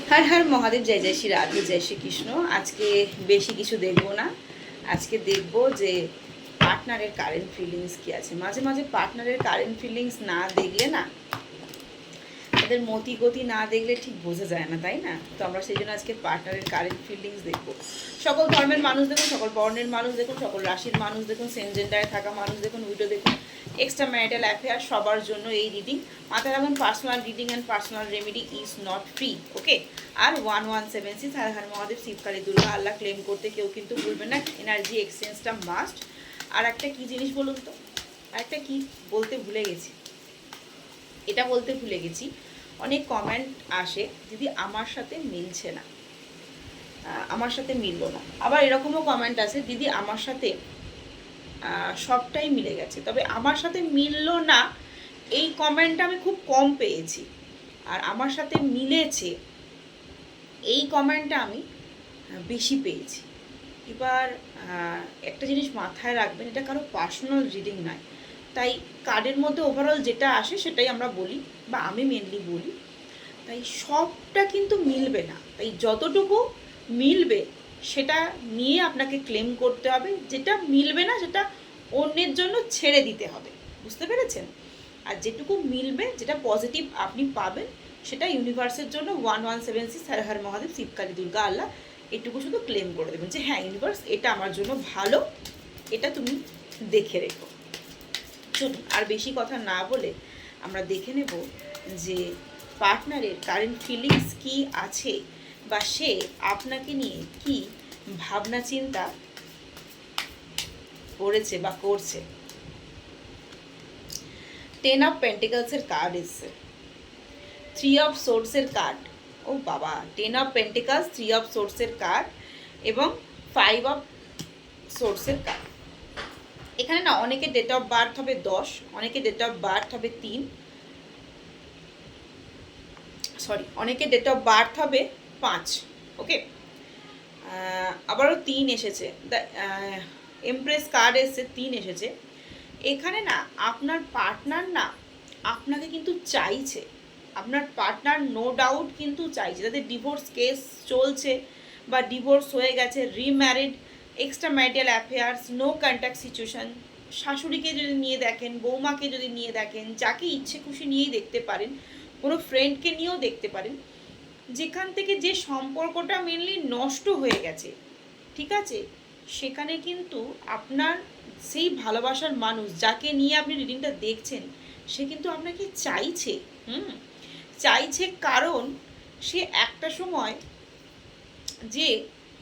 হর হর মহাদেব, জয় জয় শ্রী রাধে, জয় শ্রী কৃষ্ণ। আজকে বেশি কিছু দেখবো না। আজকে দেখবো যে পার্টনারের কারেন্ট ফিলিংস কি আছে। মাঝে মাঝে পার্টনারের কারেন্ট ফিলিংস না দেখলে না, তাদের মতি গতি না দেখলে ঠিক বোঝা যায় না, তাই না? তো আমরা সেই জন্য আজকে পার্টনারের কারেন্ট ফিলিংস দেখবো। সকল ধর্মের মানুষ দেখুন, সকল বর্ণের মানুষ দেখুন, সকল রাশির মানুষ দেখুন, সেম জেন্ডারে থাকা মানুষ দেখুন, ভিডিও দেখুন। এক্সট্রা ম্যারিটাল অ্যাফেয়ার সবার জন্য এই রিডিং। মাথায় রাখুন, personal reading and personal remedy is not free, okay? আর 1176 হর হর মহাদেব, শিবকালী, দুর্গা, আল্লাহ ক্লেম করতে কেউ কিন্তু ভুলবেন না। Energy এক্সচেঞ্জটা must. আর একটা কী জিনিস বলুন তো, আর একটা কী বলতে ভুলে গেছি, এটা বলতে ভুলে গেছি। অনেক কমেন্ট আসে, দিদি আমার সাথে মিলছে না, আমার সাথে মিললো না। আবার এরকমও কমেন্ট আসে, দিদি আমার সাথে সবটাই মিলে গেছে, তবে আমার সাথে মিললো না এই কমেন্টটা আমি খুব কম পেয়েছি। আর আমার সাথে মিলেছে এই কমেন্টটা আমি বেশি পেয়েছি। এবার একটা জিনিস মাথায় রাখবেন, এটা কারো পার্সোনাল রিডিং নয়, তাই কার্ডের মধ্যে ওভারঅল যেটা আসে সেটাই আমরা বলি, বা আমি মেনলি বলি। তাই সবটা কিন্তু মিলবে না, তাই যতটুকু মিলবে সেটা নিয়ে আপনাকে ক্লেম করতে হবে, যেটা মিলবে না সেটা অন্যের জন্য ছেড়ে দিতে হবে, বুঝতে পেরেছেন? আর যেটুকু মিলবে, যেটা পজিটিভ আপনি পাবেন, সেটা ইউনিভার্সের জন্য 1176 হর হর মহাদেব, শিবকালী, দুর্গা, আল্লাহ, এটুকু শুধু ক্লেম করে দেবেন যে হ্যাঁ ইউনিভার্স, এটা আমার জন্য ভালো, এটা তুমি দেখে রেখো। চলুন আর বেশি কথা না বলে আমরা দেখে নেব যে পার্টনারের কারেন্ট ফিলিংস কি আছে, বা সে আপনাকে নিয়ে কি ভাবনা চিন্তা করেছে বা করছে। 10 অফ পেন্টিকলসের কার্ড এসছে, 3 অফ সোর্সের কার্ড, ও বাবা, 10 অফ পেন্টিকলস, 3 অফ সোর্সের কার্ড এবং 5 অফ সোর্সের কার্ড। এখানে না অনেকে ডেট অফ বার্থ হবে 10, অনেকে ডেট অফ বার্থ হবে 3, সরি, অনেকে ডেট অফ বার্থ হবে 5, ওকে? আবারও 3 এসেছে, এমপ্রেস কার্ড এসেছে, 3 এসেছে। এখানে না আপনার পার্টনার না আপনাকে কিন্তু চাইছে, আপনার পার্টনার নো ডাউট কিন্তু চাইছে। তাদের ডিভোর্স কেস চলছে বা ডিভোর্স হয়ে গেছে, remarried, extra marital affairs, no contact situation. শাশুড়িকে যদি নিয়ে দেখেন, বৌমাকে যদি নিয়ে দেখেন, যাকে ইচ্ছে খুশি নিয়েই দেখতে পারেন, কোনো ফ্রেন্ডকে নিয়েও দেখতে পারেন, যেখান থেকে যে সম্পর্কটা মেনলি নষ্ট হয়ে গেছে, ঠিক আছে, সেখানে কিন্তু আপনার সেই ভালোবাসার মানুষ, যাকে নিয়ে আপনি রিডিংটা দেখছেন, সে কিন্তু আপনাকে চাইছে। চাইছে কারণ সে একটা সময় যে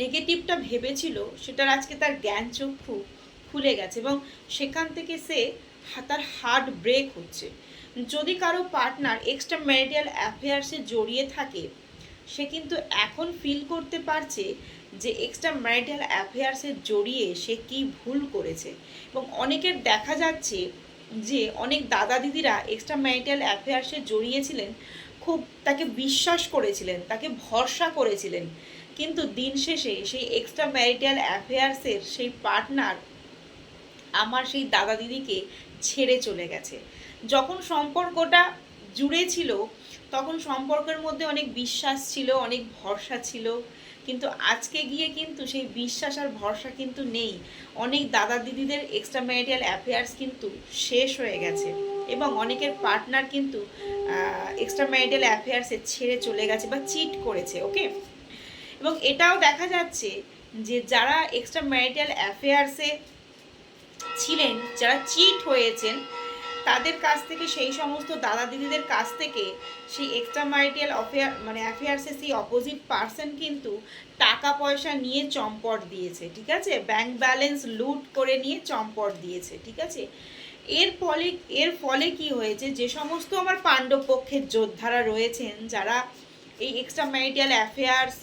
নেগেটিভটা ভেবেছিল, সেটার আজকে তার জ্ঞান চক্ষু খুলে গেছে এবং সেখান থেকে সে তার হার্ট ব্রেক হচ্ছে। যদি কারো পার্টনার এক্সট্রা ম্যারিটাল অ্যাফেয়ার্সে জড়িয়ে থাকে, সে কিন্তু এখন ফিল করতে পারছে যে এক্সট্রা ম্যারিটাল অ্যাফেয়ার্সে জড়িয়ে সে কি ভুল করেছে। এবং অনেকের দেখা যাচ্ছে যে অনেক দাদা দিদিরা এক্সট্রা ম্যারিটাল অ্যাফেয়ার্সে জড়িয়েছিলেন, খুব তাকে বিশ্বাস করেছিলেন, তাকে ভরসা করেছিলেন, কিন্তু দিন শেষে সেই এক্সট্রা ম্যারিটাল অ্যাফেয়ার্সের সেই পার্টনার আমার সেই দাদা দিদিকে ছেড়ে চলে গেছে। যখন সম্পর্কটা জুড়ে ছিল, তখন সম্পর্কের মধ্যে অনেক বিশ্বাস ছিল, অনেক ভরসা ছিল, কিন্তু আজকে গিয়ে কিন্তু সেই বিশ্বাস আর ভরসা কিন্তু নেই। অনেক দাদা দিদিদের এক্সট্রা ম্যারিটাল অ্যাফেয়ার্স কিন্তু শেষ হয়ে গেছে এবং অনেকের পার্টনার কিন্তু এক্সট্রা ম্যারিটাল অ্যাফেয়ার্সে ছেড়ে চলে গেছে বা চিট করেছে, ওকে? এবং এটাও দেখা যাচ্ছে যে যারা এক্সট্রা ম্যারিটাল অ্যাফেয়ার্সে ছিলেন, যারা চিট হয়েছেন, তাদের কাছ থেকে, সেই সমস্ত দাদা দিদিদের কাছ থেকে সেই এক্সট্রা ম্যারিটাল অ্যাফেয়ার্সে সেই অপোজিট পার্সন কিন্তু টাকা পয়সা নিয়ে চম্পট দিয়েছে, ঠিক আছে? ব্যাংক ব্যালেন্স লুট করে নিয়ে চম্পট দিয়েছে, ঠিক আছে? এর ফলে কি হয়েছে, যে সমস্ত আমার পাণ্ডব পক্ষের যোদ্ধারা রয়েছেন, যারা এই extra marital affairs,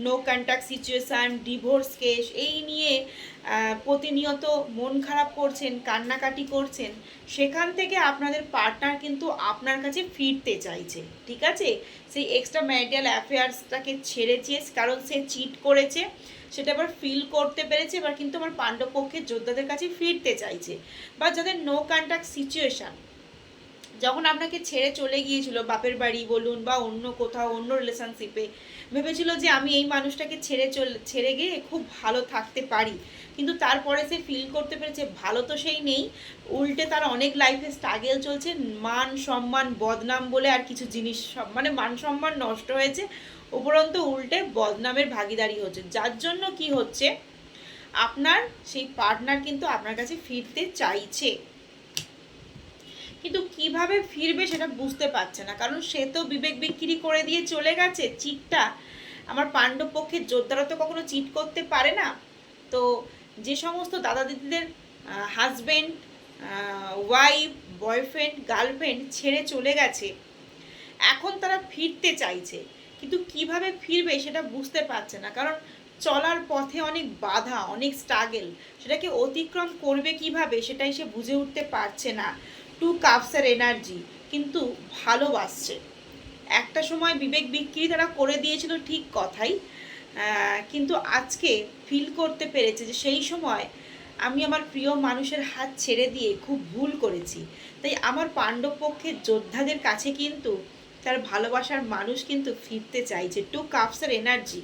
no contact situation, divorce case এই নিয়ে প্রতিনিয়ত মন খারাপ করছেন, কান্নাকাটি করছেন, সেখান থেকে আপনাদের পার্টনার কিন্তু আপনার কাছে ফিরতে চাইছে, ঠিক আছে? সেই এক্সট্রা ম্যারিটাল অ্যাফেয়ার্সটাকে ছেড়েছে, কারণ সে চিট করেছে, সেটা আবার ফিল করতে পেরেছে, এবার কিন্তু আমার পাণ্ডব পক্ষের যোদ্ধাদের কাছে ফিরতে চাইছে। বা যাদের নো কন্ট্যাক্ট সিচুয়েশান, যখন আপনাকে ছেড়ে চলে গিয়েছিল বাপের বাড়ি বলুন বা অন্য কোথাও অন্য রিলেশনশিপে, ভেবেছিল যে আমি এই মানুষটাকে ছেড়ে গিয়ে খুব ভালো থাকতে পারি, কিন্তু তারপরে সে ফিল করতে পেরেছে ভালো তো সেই নেই, উল্টে তার অনেক লাইফে স্ট্রাগেল চলছে, মান সম্মান বদনাম বলে আর কিছু জিনিস সব মানে মান সম্মান নষ্ট হয়েছে, উপরন্তু উল্টে বদনামের ভাগিদারি হচ্ছে, যার জন্য কি হচ্ছে আপনার সেই পার্টনার কিন্তু আপনার কাছে ফিরতে চাইছে, কিন্তু কিভাবে ফিরবে সেটা বুঝতে পারছে না, কারণ সে তো বিবেক বিক্রি করে দিয়ে চলে গেছে। চিটটা আমার পাণ্ডব পক্ষের যোদ্ধারা তো কখনো চিট করতে পারে না। তো যে সমস্ত দাদা দিদিদের হাজব্যান্ড, ওয়াইফ, বয়ফ্রেন্ড, গার্লফ্রেন্ড ছেড়ে চলে গেছে, এখন তারা ফিরতে চাইছে, কিন্তু কিভাবে ফিরবে সেটা বুঝতে পারছে না, কারণ চলার পথে অনেক বাধা, অনেক স্ট্রাগেল, সেটাকে অতিক্রম করবে কিভাবে সেটাই সে বুঝে উঠতে পারছে না। 2 কাপসের এনার্জি, কিন্তু ভালোবাসছে। একটা সময় বিবেক বিক্রি তারা করে দিয়েছিল ঠিক কথাই, কিন্তু আজকে ফিল করতে পেরেছে যে সেই সময় আমি আমার প্রিয় মানুষের হাত ছেড়ে দিয়ে খুব ভুল করেছি। তাই আমার পাণ্ডব পক্ষের যোদ্ধাদের কাছে কিন্তু তার ভালোবাসার মানুষ কিন্তু ফিরতে চাইছে। 2 কাপসের এনার্জি,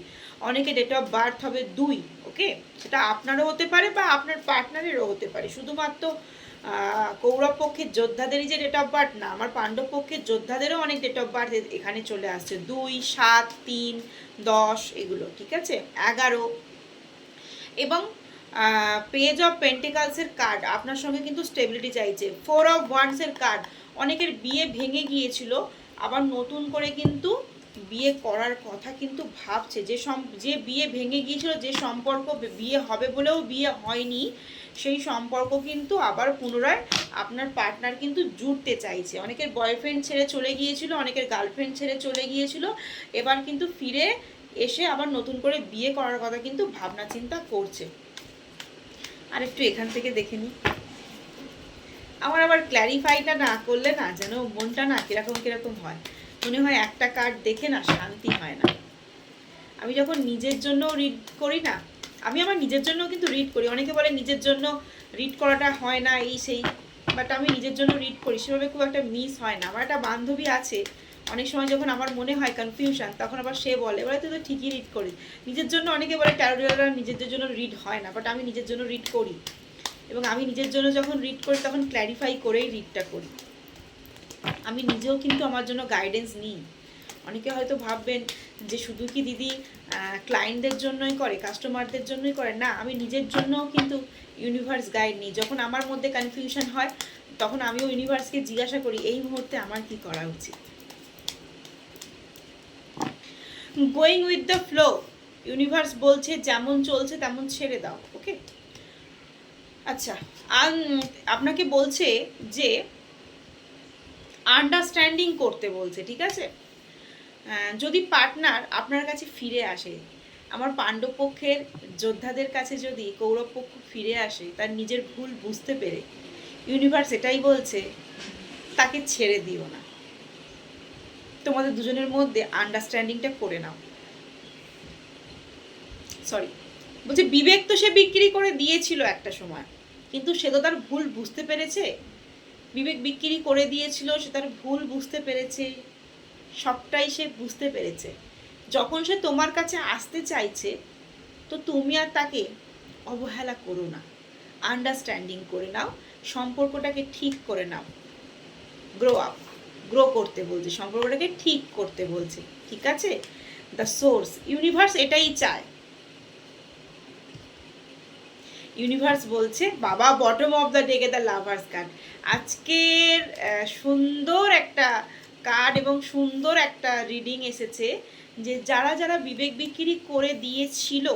অনেকে ডেট অফ বার্থ হবে 2, ওকে, সেটা আপনারও হতে পারে বা আপনার পার্টনারেরও হতে পারে, শুধুমাত্র কৌরব পক্ষের যোদ্ধাদেরই যে ডেট অফ বার্থ না, আমার পাণ্ডব পক্ষের যোদ্ধাদেরও অনেক ডেট অফ বার্থ এখানে চলে আসছে, 2, 7, 3, 10, এগুলো ঠিক আছে, 11, এবং পেজ অফ পেন্টিকালসের কার্ড আপনার সঙ্গে কিন্তু স্টেবিলিটি চাইছে। 4 অফ ওয়ান্ডসের কার্ড, অনেকের বিয়ে ভেঙে গিয়েছিল, আবার নতুন করে কিন্তু বিয়ে করার কথা কিন্তু ভাবছে, যে বিয়ে ভেঙে গিয়েছিল, যে সম্পর্ক বিয়ে হবে বলেও বিয়ে হয়নি, সেই সম্পর্ক কিন্তু আবার পুনরায় আপনার পার্টনার কিন্তু জুড়তে চাইছে। অনেকের বয়ফ্রেন্ড ছেড়ে চলে গিয়েছিল, অনেকের গার্লফ্রেন্ড ছেড়ে চলে গিয়েছিল, এবার কিন্তু ফিরে এসে আবার নতুন করে বিয়ে করার কথা কিন্তু ভাবনা চিন্তা করছে। আর একটু এখান থেকে দেখে নিই, আমার আবার ক্ল্যারিফাইটা না করলে না যেন মনটা না কিরকম কিরকম হয়, মনে হয় একটা কার্ড দেখে না শান্তি হয় না। আমি যখন নিজের জন্য রিড করি না, আমি আমার নিজের জন্য কিন্তু রিড করি, অনেকে বলে নিজের জন্য রিড করাটা হয় না এই সেই, বাট আমি নিজের জন্য রিড করি, সেভাবে খুব একটা মিস হয় না। আমার একটা বান্ধবী আছে, অনেক সময় যখন আমার মনে হয় কনফিউশন, তখন আবার সে বলে তুই তো ঠিকই রিড করিস নিজের জন্য। অনেকে বলে ট্যারোরিয়ালরা নিজেদের জন্য রিড হয় না, বাট আমি নিজের জন্য রিড করি, এবং আমি নিজের জন্য যখন রিড করি তখন ক্ল্যারিফাই করেই রিডটা করি। আমি নিজেও কিন্তু আমার জন্য গাইডেন্স নিই। অনেকে হয়তো ভাববেন যে শুধু কি দিদি ক্লায়েন্টদের জন্যই করে, কাস্টমারদের জন্যই করে, না, আমি নিজের জন্যও কিন্তু ইউনিভার্স গাইড নিই। যখন আমার মধ্যে কনফিউশন হয় তখন আমিও ইউনিভার্সকে জিজ্ঞাসা করি এই মুহূর্তে আমার কি করা উচিত। Going with the flow, universe বলছে যেমন চলছে তেমন ছেড়ে দাও, ওকে। আচ্ছা, আপনাকে বলছে যে আন্ডারস্ট্যান্ডিং করতে বলছে, ঠিক আছে। যদি পার্টনার আপনার কাছে ফিরে আসে, আমার পাণ্ডব পক্ষের যোদ্ধাদের কাছে যদি কৌরব পক্ষ ফিরে আসে তার নিজের ভুল বুঝতে পেরে, ইউনিভার্স এটাই বলছে তাকে ছেড়ে দিও না, তোমাদের দুজনের মধ্যে আন্ডারস্ট্যান্ডিংটা করে নাও। সরি, বলছে বিবেক তো সে বিক্রি করে দিয়েছিল একটা সময়, কিন্তু সে তো তার ভুল বুঝতে পেরেছে। বিবেক বিক্রি করে দিয়েছিল, সে তার ভুল বুঝতে পেরেছে, সবটাই সে বুঝতে পেরেছে। যখন সে তোমার কাছে আসতে চাইছে, তো তুমি আর তাকে অবহেলা করো না, আন্ডারস্ট্যান্ডিং করে নাও, সম্পর্কটাকে ঠিক করে নাও, গ্রো করতে বলছে, সম্পর্কটাকে ঠিক করতে বলছে, ঠিক আছে। দ্য সোর্স, ইউনিভার্স এটাই চায়। ইউনিভার্স বলছে বাবা, বটম অফ দ্য ডেকে দ্য লাভার্স কার্ড, আজকের সুন্দর একটা কার্ড এবং সুন্দর একটা রিডিং এসেছে, যে যারা যারা বিবেক বিক্রি করে দিয়েছিল,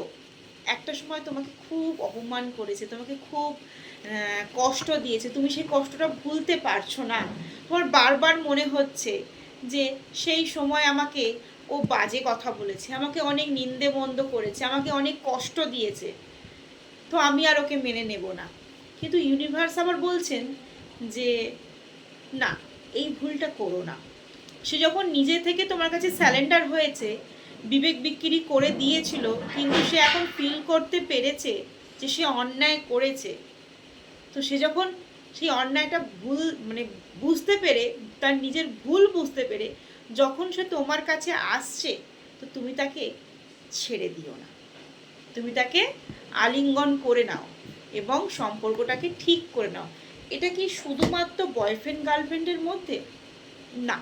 একটা সময় তোমাকে খুব অপমান করেছে, তোমাকে খুব কষ্ট দিয়েছে, তুমি সেই কষ্টটা ভুলতে পারছো না, তোমার বারবার মনে হচ্ছে যে সেই সময় আমাকে ও বাজে কথা বলেছে, আমাকে অনেক নিন্দে মন্দ করেছে, আমাকে অনেক কষ্ট দিয়েছে, তো আমি আর ওকে মেনে নেব না। কিন্তু ইউনিভার্স আবার বলছেন যে না, এই ভুলটা করো না। সে যখন নিজে থেকে তোমার কাছে স্যালেন্ডার হয়েছে, বিবেক বিক্রি করে দিয়েছিল, কিন্তু সে এখন ফিল করতে পেরেছে যে সে অন্যায় করেছে, তো সে যখন সেই অন্যায়টা ভুল মানে বুঝতে পেরে, তার নিজের ভুল বুঝতে পেরে যখন সে তোমার কাছে আসছে, তো তুমি তাকে ছেড়ে দিও না, তুমি তাকে আলিঙ্গন করে নাও এবং সম্পর্কটাকে ঠিক করে নাও। এটা কি শুধুমাত্র বয়ফ্রেন্ড গার্লফ্রেন্ডের মধ্যে? না,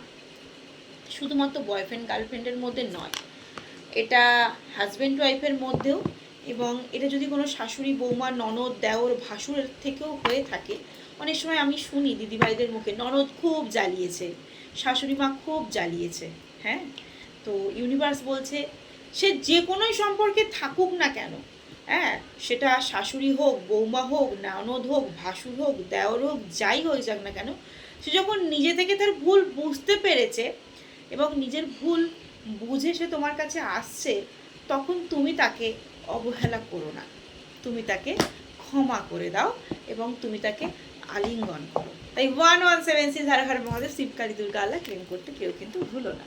শুধুমাত্র বয়ফ্রেন্ড গার্লফ্রেন্ডের মধ্যে নয়, এটা হাজব্যান্ড ওয়াইফের মধ্যেও, এবং এটা যদি কোনো শাশুড়ি বৌমা ননদ দেওর ভাসুরের থেকেও হয়ে থাকে। অনেক সময় আমি শুনি দিদিভাইদের মুখে, ননদ খুব জ্বালিয়েছে, শাশুড়ি মা খুব জ্বালিয়েছে। হ্যাঁ, তো ইউনিভার্স বলছে সে যে কোনোই সম্পর্কে থাকুক না কেন, হ্যাঁ, সেটা শাশুড়ি হোক, বৌমা হোক, ননদ হোক, ভাসুর হোক, দেওর হোক, যাই হয়ে যাক না কেন, সে যখন নিজে থেকে তার ভুল বুঝতে পেরেছে এবং নিজের ভুল বুঝে সে তোমার কাছে আসছে, তখন তুমি তাকে অবহেলা করো না, তুমি তাকে ক্ষমা করে দাও এবং তুমি তাকে আলিঙ্গন করো। তাই 117 হর হর মহাদেব, শিবকালী দুর্গা আল্লাহ ক্লেম করতে কেউ কিন্তু ভুলো না।